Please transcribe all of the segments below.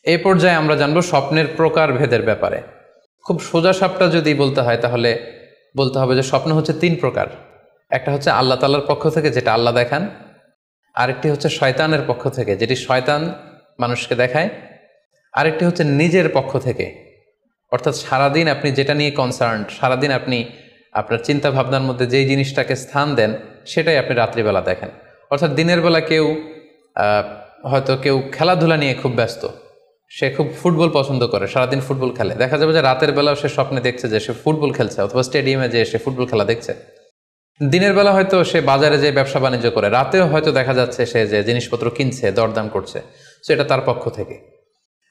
এই পর্যায়ে আমরা জানবো স্বপ্নের প্রকারভেদের ব্যাপারে। খুব সোজা সাপটা যদি বলতে হয় তাহলে বলতে হবে যে স্বপ্ন হচ্ছে 3 প্রকার। একটা হচ্ছে আল্লাহ তাআলার পক্ষ থেকে, যেটা আল্লাহ দেখান। আরেকটি হচ্ছে শয়তানের পক্ষ থেকে, যেটি শয়তান মানুষকে দেখায়। আরেকটি হচ্ছে নিজের পক্ষ থেকে, অর্থাৎ সারাদিন আপনি যেটা নিয়ে কনসার্ন, সারাদিন আপনি আপনার চিন্তা ভাবনার মধ্যে যেই জিনিসটাকে স্থান দেন সেটাই আপনি রাত্রিবেলা দেখেন। অর্থাৎ দিনের বেলা হয়তো কেউ খেলাধুলা নিয়ে খুব ব্যস্ত, সে খুব ফুটবল পছন্দ করে, সারাদিন ফুটবল খেলে, দেখা যাবে যে রাতের বেলাও সে স্বপ্নে দেখছে যে সে ফুটবল খেলছে, অথবা স্টেডিয়ামে যে সে ফুটবল খেলা দেখছে। দিনের বেলা হয়তো সে বাজারে যে ব্যবসা বাণিজ্য করে, রাতেও হয়তো দেখা যাচ্ছে সে যে জিনিসপত্র কিনছে, দরদাম করছে, সো এটা তার পক্ষ থেকে।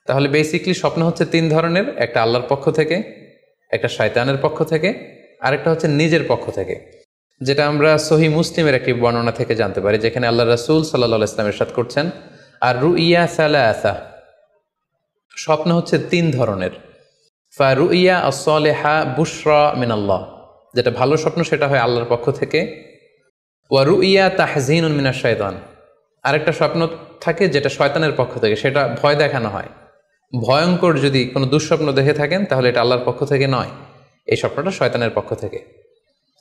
তাহলে বেসিকলি স্বপ্ন হচ্ছে 3 ধরনের, একটা আল্লাহর পক্ষ থেকে, একটা শয়তানের পক্ষ থেকে, আরেকটা হচ্ছে নিজের পক্ষ থেকে, যেটা আমরা সহিহ মুসলিমের একটি বর্ণনা থেকে জানতে পারি, যেখানে আল্লাহ রাসূল সাল্লাল্লাহু আলাইহি ওয়াসাল্লাম ইরশাদ করছেন, আর রুইয়া সালাসা, স্বপ্ন হচ্ছে 3 ধরনের। ফারুইয়া as-সালিহা বুশরা মিনাল্লাহ, যেটা ভালো স্বপ্ন সেটা হয় আল্লাহর পক্ষ থেকে। ওয়া রুইয়া তাহজিনুন মিনাশ শাইতান, আরেকটা স্বপ্ন থাকে যেটা শয়তানের পক্ষ থেকে, সেটা ভয় দেখানো হয়। ভয়ঙ্কর যদি কোনো দুঃস্বপ্ন দেখে থাকেন তাহলে এটা আল্লাহর পক্ষ থেকে নয়, এই স্বপ্নটা শয়তানের পক্ষ থেকে।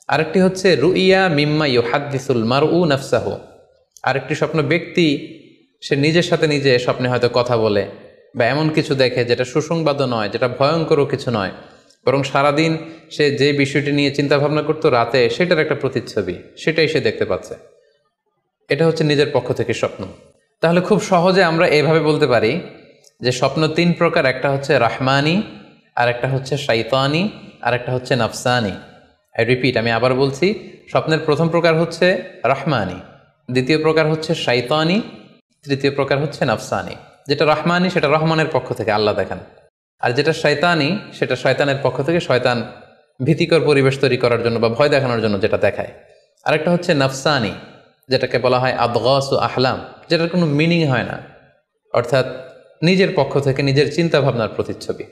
আরেকটি হচ্ছে রুইয়া মিম্মা ইউহাদ্দিসুল মারউ নাফসাহু, আরেকটি স্বপ্ন ব্যক্তি সে নিজের সাথে নিজে স্বপ্নে হয়তো কথা বলে বা এমন কিছু দেখে যেটা সুসংবাদও নয়, যেটা ভয়ঙ্করও কিছু নয়, বরং সারাদিন সে যে বিষয়টি নিয়ে চিন্তা ভাবনা করতো রাতে সেটার একটা প্রতিচ্ছবি, সেটাই সে দেখতে পাচ্ছে। এটা হচ্ছে নিজের পক্ষ থেকে স্বপ্ন। তাহলে খুব সহজে আমরা এভাবে বলতে পারি যে স্বপ্ন 3 প্রকার, একটা হচ্ছে রাহমানি, আর একটা হচ্ছে শাইতানি, আর একটা হচ্ছে নাফসানি। আই রিপিট, আমি আবার বলছি, স্বপ্নের প্রথম প্রকার হচ্ছে রাহমানি, দ্বিতীয় প্রকার হচ্ছে শাইতানি, তৃতীয় প্রকার হচ্ছে নাফসানি। যেটা রাহমানি সেটা রহমানের পক্ষ থেকে, আল্লাহ দেখান। আর যেটা শয়তানি সেটা শয়তানের পক্ষ থেকে, শয়তান ভীতিকর পরিবেশ তৈরি করার জন্য বা ভয় দেখানোর জন্য যেটা দেখায়। আরেকটা হচ্ছে নাফসানি, যেটাকে বলা হয় আদগাসু আহলাম, যেটার কোনো মিনিং হয় না, অর্থাৎ নিজের পক্ষ থেকে নিজের চিন্তা ভাবনার প্রতিচ্ছবি।